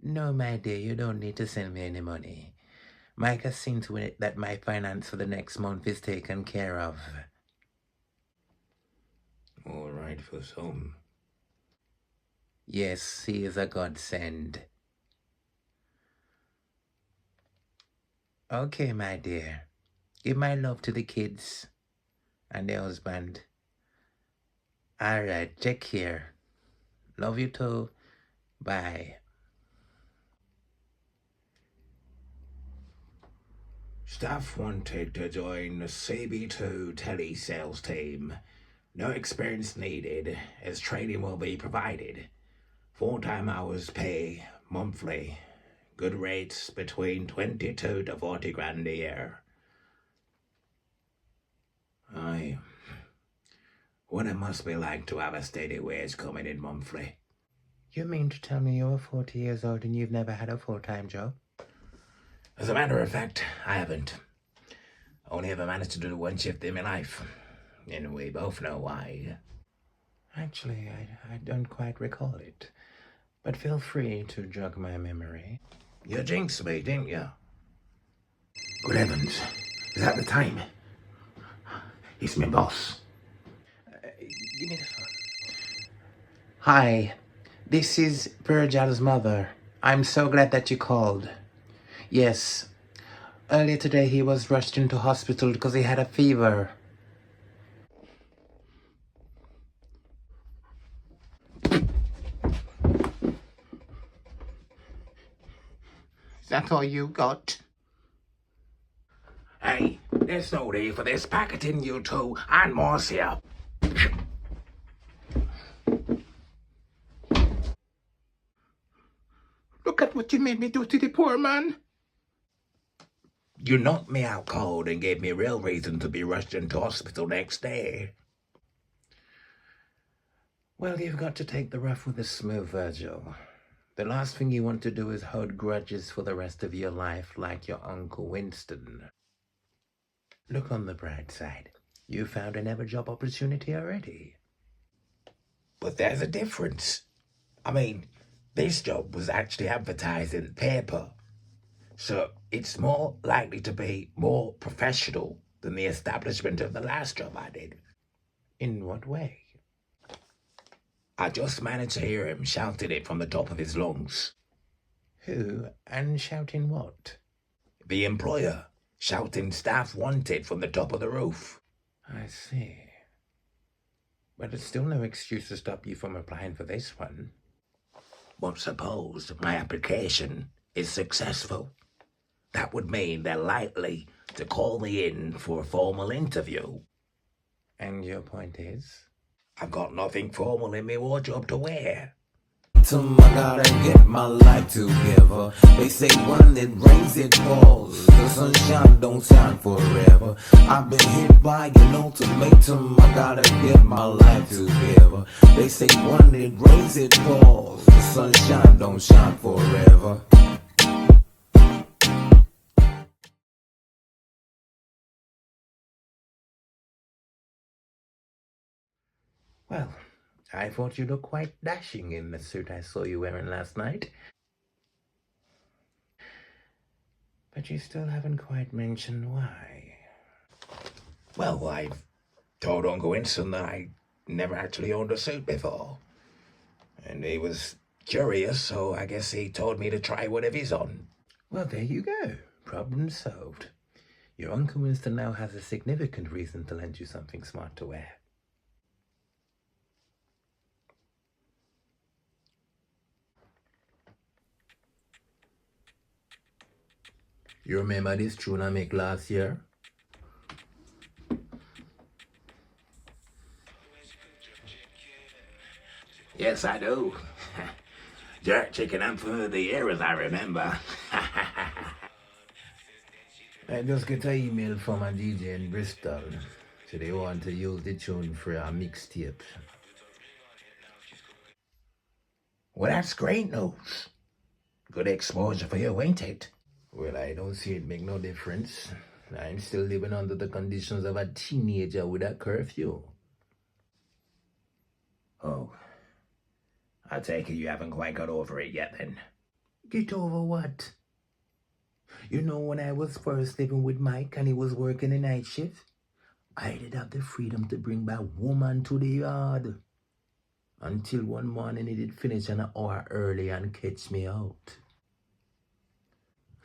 No, my dear, you don't need to send me any money. Mike has seen to it that my finance for the next month is taken care of. All right for some. Yes, he is a godsend. Okay, my dear. Give my love to the kids and their husband. Alright, take care. Love you too. Bye. Staff wanted to join the CB2 telesales team. No experience needed, as training will be provided. Full-time hours pay, monthly. Good rates between 22 to 40 grand a year. What it must be like to have a steady wage coming in monthly. You mean to tell me you're 40 years old and you've never had a full-time job? As a matter of fact, I haven't. Only ever managed to do one shift in my life. And we both know why. Actually, I don't quite recall it. But feel free to jog my memory. You jinxed me, didn't you? Good heavens. Is that the time? It's my boss. Give me the phone. Hi, this is Virgil's mother. I'm so glad that you called. Yes, earlier today he was rushed into hospital because he had a fever. Is that all you got? Hey, there's no need for this packeting, you two, and Marcia. Look at what you made me do to the poor man. You knocked me out cold and gave me real reason to be rushed into hospital next day. Well, you've got to take the rough with the smooth, Virgil. The last thing you want to do is hold grudges for the rest of your life like your Uncle Winston. Look on the bright side. You found another job opportunity already. But there's a difference. I mean, this job was actually advertised in the paper. So it's more likely to be more professional than the establishment of the last job I did. In what way? I just managed to hear him shouting it from the top of his lungs. Who, and shouting what? The employer shouting staff wanted from the top of the roof. I see. But it's still no excuse to stop you from applying for this one. But suppose my application is successful. That would mean they're likely to call me in for a formal interview. And your point is? I've got nothing formal in my wardrobe to wear. I gotta get my life together. They say when it rains it falls. The sunshine don't shine forever. I've been hit by an ultimatum. I gotta get my life together. They say when it rains it falls. The sunshine don't shine forever. Well, I thought you looked quite dashing in the suit I saw you wearing last night. But you still haven't quite mentioned why. Well, I've told Uncle Winston that I never actually owned a suit before. And he was curious, so I guess he told me to try one of his on. Well, there you go. Problem solved. Your Uncle Winston now has a significant reason to lend you something smart to wear. You remember this tune I made last year? Yes, I do. Jerk chicken and for the year, as I remember. I just get an email from a DJ in Bristol. So they want to use the tune for a mixtape. Well, that's great news. Good exposure for you, ain't it? Well, I don't see it make no difference. I'm still living under the conditions of a teenager with a curfew. Oh. I take it you haven't quite got over it yet, then. Get over what? You know, when I was first living with Mike and he was working a night shift, I did have the freedom to bring back woman to the yard. Until one morning he did finish an hour early and catch me out.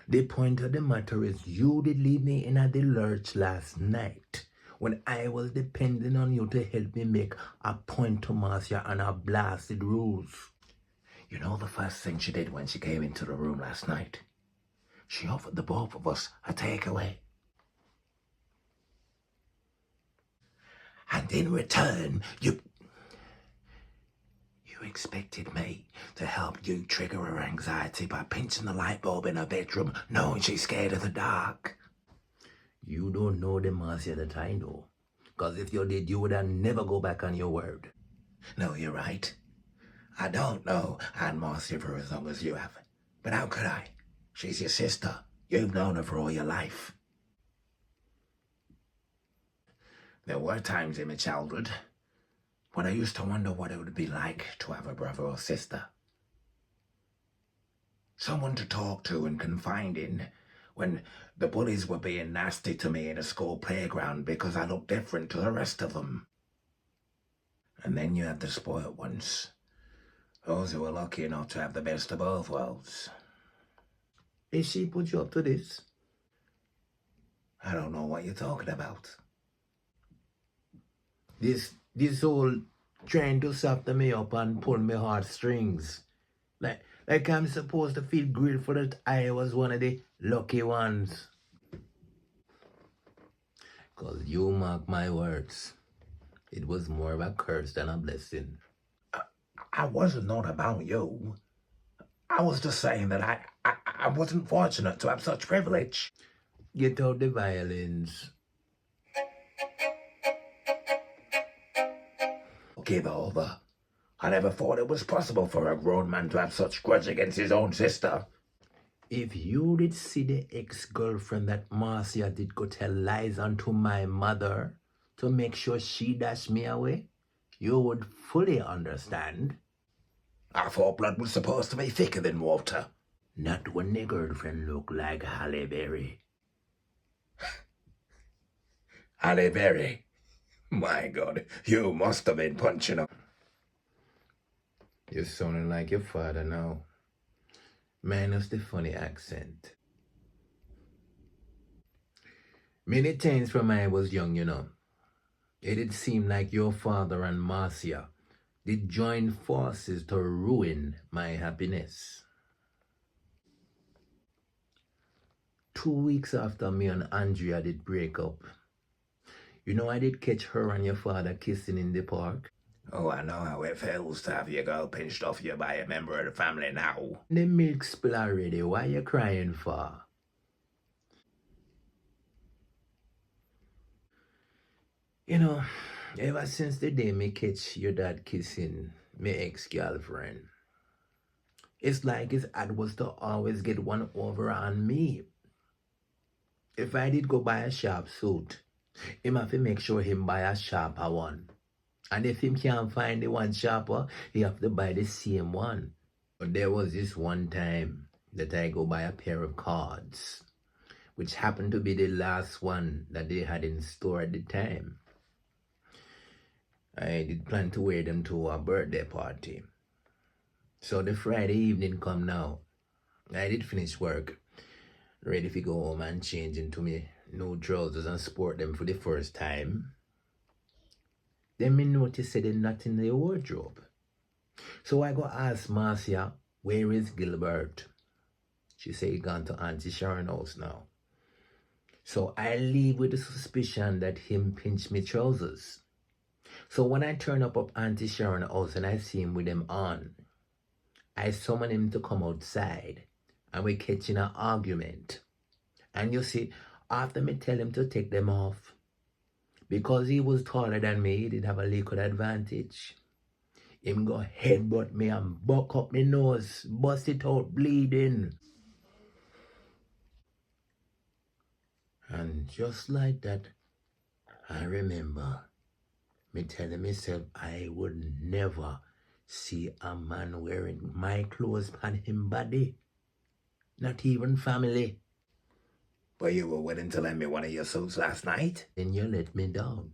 The point of the matter is you did leave me in the lurch last night when I was depending on you to help me make a point to Marcia and her blasted rules. You know the first thing she did when she came into the room last night? She offered the both of us a takeaway. And in return, you expected me to help you trigger her anxiety by pinching the light bulb in her bedroom, knowing she's scared of the dark. You don't know the Marcia that I know. Because if you did, you would have never go back on your word. No, you're right. I don't know Aunt Marcia for as long as you have. But how could I? She's your sister. You've known her for all your life. There were times in my childhood when I used to wonder what it would be like to have a brother or sister. Someone to talk to and confide in when the bullies were being nasty to me in a school playground because I looked different to the rest of them. And then you have the spoiled ones, those who were lucky enough to have the best of both worlds. Did she put you up to this? I don't know what you're talking about. This whole trying to soften me up and pull me heartstrings. Like I'm supposed to feel grateful that I was one of the lucky ones. 'Cause you mark my words, it was more of a curse than a blessing. I wasn't not about you. I was just saying that I wasn't fortunate to have such privilege. Get out the violins. Give over. I never thought it was possible for a grown man to have such grudge against his own sister. If you did see the ex-girlfriend that Marcia did go tell lies unto my mother to make sure she dashed me away, you would fully understand. I thought blood was supposed to be thicker than water. Not when the girlfriend looked like Halle Berry. Halle Berry? My God, you must have been punching up. You're sounding like your father now. Minus the funny accent. Many times when I was young, you know, it did seem like your father and Marcia did join forces to ruin my happiness. 2 weeks after me and Andrea did break up, you know, I did catch her and your father kissing in the park. Oh, I know how it feels to have your girl pinched off you by a member of the family now. The milk spill already. Why you crying for? You know, ever since the day me catch your dad kissing my ex-girlfriend, it's like his ad was to always get one over on me. If I did go buy a sharp suit, him have to make sure him buy a sharper one. And if him can't find the one sharper, he have to buy the same one. But there was this one time that I go buy a pair of cards, which happened to be the last one that they had in store at the time. I did plan to wear them to a birthday party. So the Friday evening come now. I did finish work, ready to go home and change into my new trousers and sport them for the first time. Then me notice that they're not in the wardrobe. So I go ask Marcia, where is Gilbert? She say he gone to Auntie Sharon's house now. So I leave with the suspicion that him pinch me trousers. So when I turn up Auntie Sharon's house and I see him with them on, I summon him to come outside and we catching an argument. And you see, after me tell him to take them off, because he was taller than me, he did have a little advantage. Him go headbutt me and buck up my nose, bust it out bleeding. And just like that, I remember me telling myself I would never see a man wearing my clothes on him body. Not even family. But you were willing to lend me one of your suits last night? Then you let me down.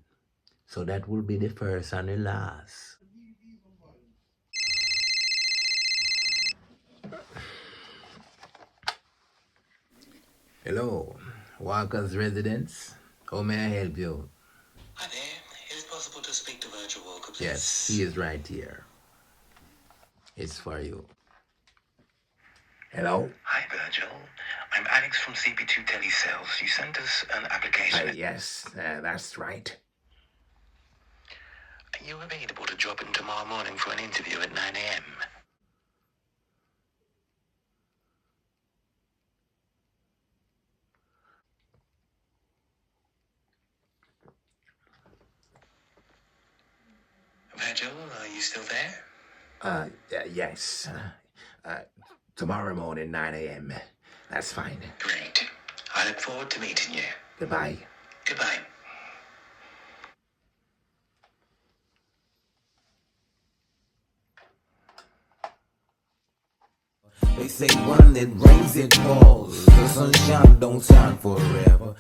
So that will be the first and the last. Hello, Walker's residence. How may I help you? Hi there. Is it possible to speak to Virgil Walker, please? Yes, he is right here. It's for you. Hello? Hi, Virgil. I'm Alex from CB2 Telesales. You sent us an application. Yes, that's right. Are you available to drop in tomorrow morning for an interview at 9 a.m.? Virgil, are you still there? Yes. Tomorrow morning, 9 a.m. That's fine. Great. I look forward to meeting you. Goodbye. Goodbye. They say when it rains, it falls. The sunshine don't shine forever.